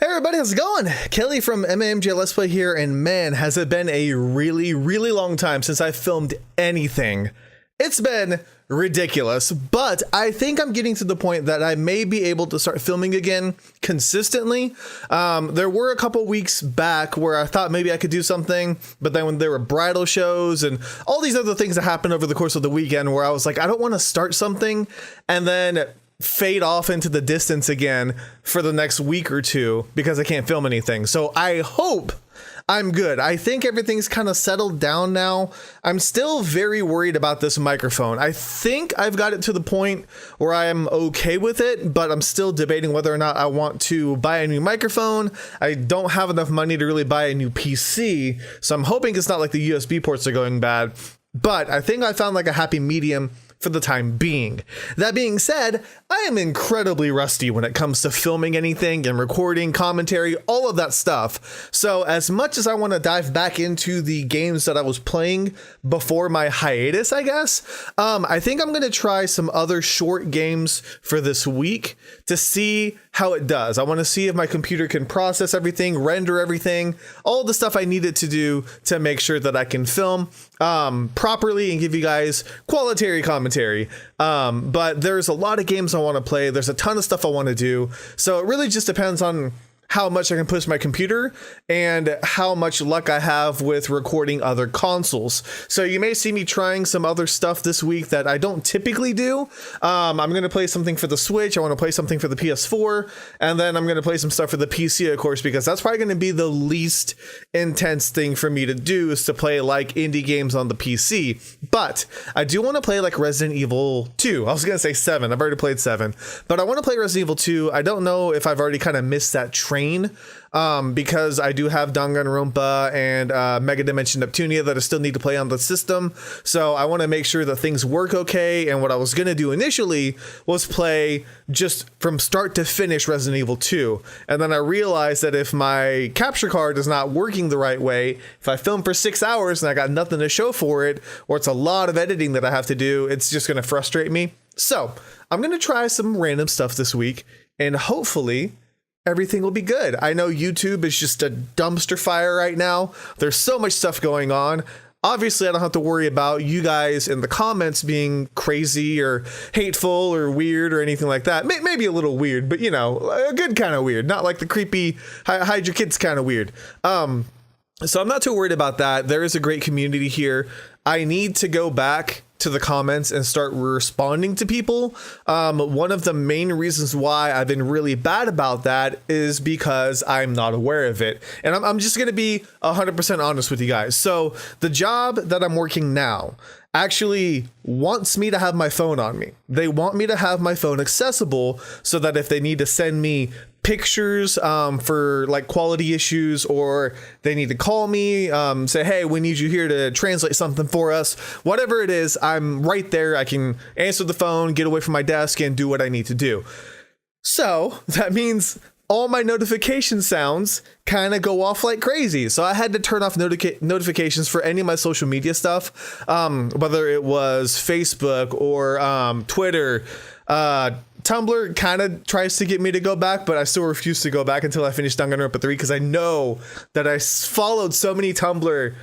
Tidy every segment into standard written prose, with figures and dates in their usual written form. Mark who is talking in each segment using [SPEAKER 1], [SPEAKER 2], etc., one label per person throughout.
[SPEAKER 1] Hey everybody, how's it going? Kelly from MMJ Let's Play here, and man, has it been a really long time since I filmed anything. It's been ridiculous, but I think I'm getting to the point that I may be able to start filming again consistently. There were a couple weeks back where I thought maybe I could do something, but then when there were bridal shows and all these other things that happened over the course of the weekend where I was like, I don't want to start something and then fade off into the distance again for the next week or two because I can't film anything. So I hope I'm good. I think everything's kind of settled down now. I'm still very worried about this microphone. I think I've got it to the point where I am okay with it, but I'm still debating whether or not I want to buy a new microphone. I don't have enough money to really buy a new PC, so I'm hoping it's not like the USB ports are going bad, but I think I found like a happy medium for the time being. That being said, I am incredibly rusty when it comes to filming anything and recording, commentary, all of that stuff. So as much as I want to dive back into the games that I was playing before my hiatus, I guess, I think I'm going to try some other short games for this week to see how it does. I want to see if my computer can process everything, render everything, all the stuff I needed to do to make sure that I can film properly and give you guys quality commentary. But there's a lot of games I want to play. There's a ton of stuff I want to do. So it really just depends on how much I can push my computer and how much luck I have with recording other consoles. So you may see me trying some other stuff this week that I don't typically do. I'm going to play something for the Switch. I want to play something for the PS4, and then I'm going to play some stuff for the PC, of course, because that's probably going to be the least intense thing for me to do, is to play like indie games on the PC. But I do want to play like Resident Evil 2. I was going to say 7. I've already played 7, but I want to play Resident Evil 2. I don't know if I've already kind of missed that train, because I do have Danganronpa and Mega Dimension Neptunia that I still need to play on the system. So I want to make sure that things work okay. And what I was going to do initially was play just from start to finish Resident Evil 2. And then I realized that if my capture card is not working the right way, if I film for 6 hours and I got nothing to show for it, or it's a lot of editing that I have to do, it's just going to frustrate me. So I'm going to try some random stuff this week, and hopefully everything will be good. I know YouTube is just a dumpster fire right now. There's so much stuff going on. Obviously, I don't have to worry about you guys in the comments being crazy or hateful or weird or anything like that. Maybe a little weird, but you know, a good kind of weird, not like the creepy hide your kids kind of weird. So I'm not too worried about that. There is a great community here. I need to go back to the comments and start responding to people. One of the main reasons why I've been really bad about that is because I'm not aware of it. And I'm just going to be 100% honest with you guys. So the job that I'm working now actually wants me to have my phone on me. They want me to have my phone accessible so that if they need to send me pictures for like quality issues, or they need to call me, say, hey, we need you here to translate something for us, whatever it is, I'm right there. I can answer the phone, get away from my desk, and do what I need to do. So that means all my notification sounds kind of go off like crazy. So I had to turn off notifications for any of my social media stuff, whether it was Facebook or Twitter. Tumblr kind of tries to get me to go back, but I still refuse to go back until I finish Danganronpa 3, because I know that I followed so many Tumblr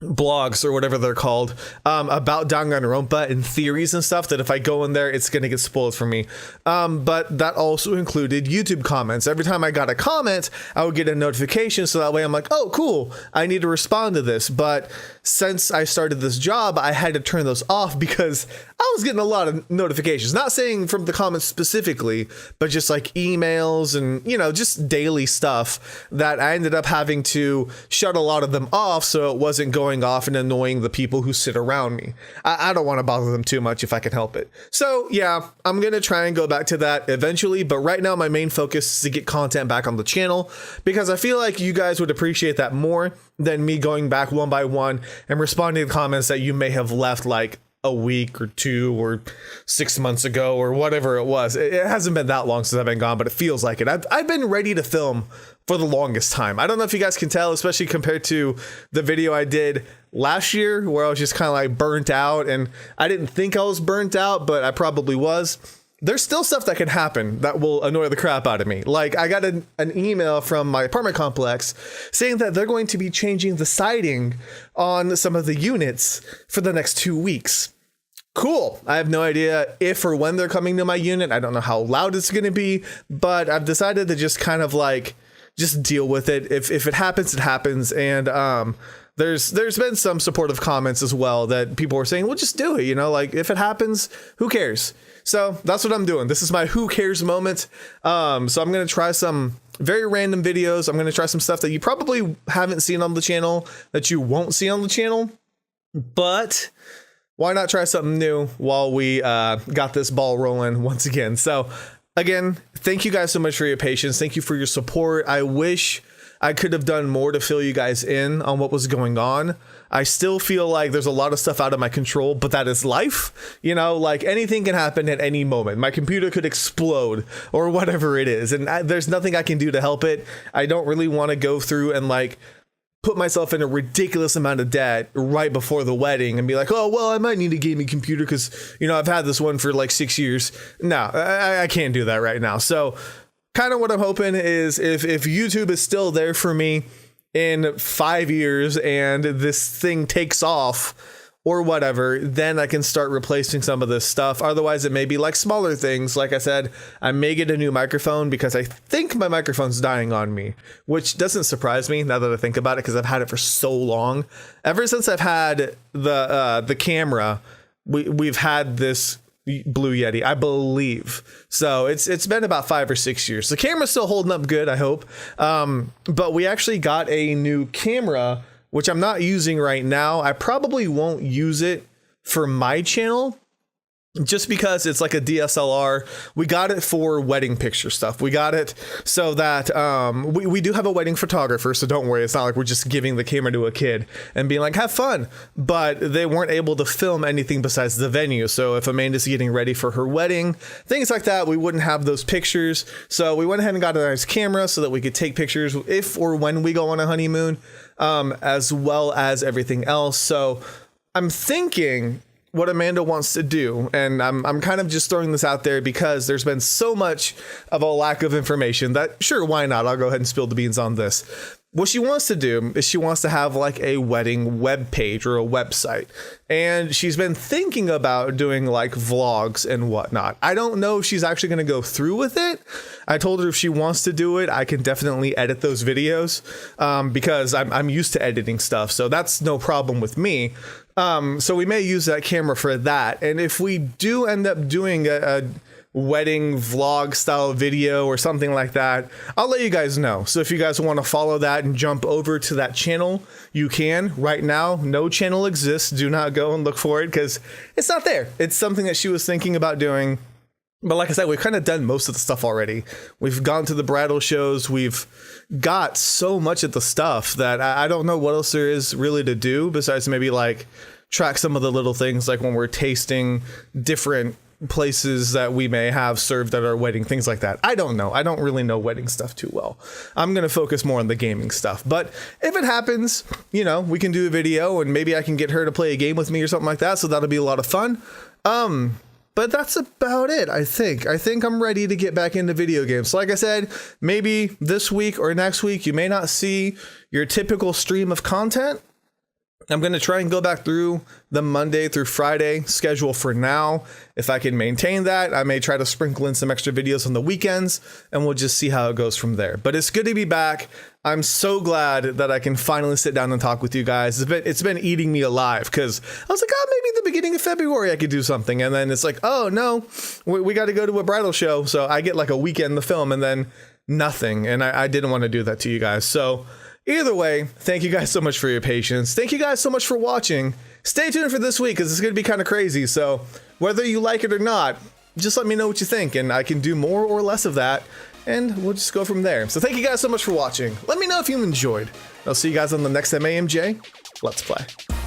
[SPEAKER 1] blogs or whatever they're called about Danganronpa and theories and stuff, that if I go in there, it's going to get spoiled for me. But that also included YouTube comments. Every time I got a comment, I would get a notification, so that way I'm like, oh, cool, I need to respond to this. But since I started this job, I had to turn those off because I was getting a lot of notifications, not saying from the comments specifically, but just like emails and, you know, just daily stuff, that I ended up having to shut a lot of them off so it wasn't going off and annoying the people who sit around me. I don't want to bother them too much if I can help it. So yeah, I'm going to try and go back to that eventually, but right now my main focus is to get content back on the channel, because I feel like you guys would appreciate that more than me going back one by one and responding to comments that you may have left like a week or 2 or 6 months ago or whatever it was. It hasn't been that long since I've been gone, but it feels like it. I've been ready to film for the longest time. I don't know if you guys can tell, especially compared to the video I did last year where I was just kind of like burnt out, and I didn't think I was burnt out, but I probably was. there's still stuff that can happen that will annoy the crap out of me. Like, I got an email from my apartment complex saying that they're going to be changing the siding on some of the units for the next 2 weeks. Cool. I have no idea if or when they're coming to my unit. I don't know how loud it's going to be, but I've decided to just kind of like just deal with it. If it happens, it happens. And there's been some supportive comments as well that people were saying, well, just do it. You know, like if it happens, who cares? So that's what I'm doing. This is my who cares moment. So I'm going to try some very random videos. I'm going to try some stuff that you probably haven't seen on the channel, that you won't see on the channel, but why not try something new while we got this ball rolling once again? So again, thank you guys so much for your patience. Thank you for your support. I wish I could have done more to fill you guys in on what was going on. I still feel like there's a lot of stuff out of my control, but that is life. You know, like anything can happen at any moment. My computer could explode or whatever it is, and there's nothing I can do to help it. I don't really want to go through and like put myself in a ridiculous amount of debt right before the wedding and be like, oh, well, I might need a gaming computer because, you know, I've had this one for like 6 years. No, I can't do that right now. So kind of what I'm hoping is if YouTube is still there for me in 5 years and this thing takes off or whatever, then I can start replacing some of this stuff. Otherwise, it may be like smaller things. Like I said, I may get a new microphone because I think my microphone's dying on me, which doesn't surprise me now that I think about it, because I've had it for so long. Ever since I've had the camera, we've had this Blue Yeti, I believe. So it's been about 5 or 6 years. The camera's still holding up good, I hope. But we actually got a new camera, which I'm not using right now. I probably won't use it for my channel just because it's like a DSLR. We got it for wedding picture stuff. We got it so that we do have a wedding photographer, so don't worry. It's not like we're just giving the camera to a kid and being like, have fun. But they weren't able to film anything besides the venue. So if Amanda's getting ready for her wedding, things like that, we wouldn't have those pictures. So we went ahead and got a nice camera so that we could take pictures if or when we go on a honeymoon, as well as everything else. So I'm thinking what Amanda wants to do, and I'm kind of just throwing this out there because there's been so much of a lack of information that, sure, why not? I'll go ahead and spill the beans on this. What she wants to do is she wants to have like a wedding web page or a website, and she's been thinking about doing like vlogs and whatnot. I don't know if she's actually going to go through with it. I told her if she wants to do it, I can definitely edit those videos because I'm used to editing stuff, so that's no problem with me. So we may use that camera for that. And if we do end up doing a wedding vlog style video or something like that, I'll let you guys know. So if you guys want to follow that and jump over to that channel, you can. Right now, no channel exists. Do not go and look for it because it's not there. It's something that she was thinking about doing. But like I said, we've kind of done most of the stuff already. We've gone to the bridal shows. We've got so much of the stuff that I don't know what else there is really to do besides maybe like track some of the little things, like when we're tasting different places that we may have served at our wedding, things like that. I don't know. I don't really know wedding stuff too well. I'm going to focus more on the gaming stuff. But if it happens, you know, we can do a video and maybe I can get her to play a game with me or something like that. So that'll be a lot of fun. But that's about it, I think. I think I'm ready to get back into video games. So like I said, maybe this week or next week, you may not see your typical stream of content. I'm going to try and go back through the Monday through Friday schedule for now. If I can maintain that, I may try to sprinkle in some extra videos on the weekends, and we'll just see how it goes from there. But it's good to be back. I'm so glad that I can finally sit down and talk with you guys. It's been eating me alive because I was like, oh, maybe the beginning of February I could do something. And then it's like, oh, no, we got to go to a bridal show. So I get like a weekend to film and then nothing. And I didn't want to do that to you guys. So either way, thank you guys so much for your patience. Thank you guys so much for watching. Stay tuned for this week because it's going to be kind of crazy. So whether you like it or not, just let me know what you think and I can do more or less of that. And we'll just go from there. So thank you guys so much for watching. Let me know if you enjoyed. I'll see you guys on the next MAMJ Let's Play.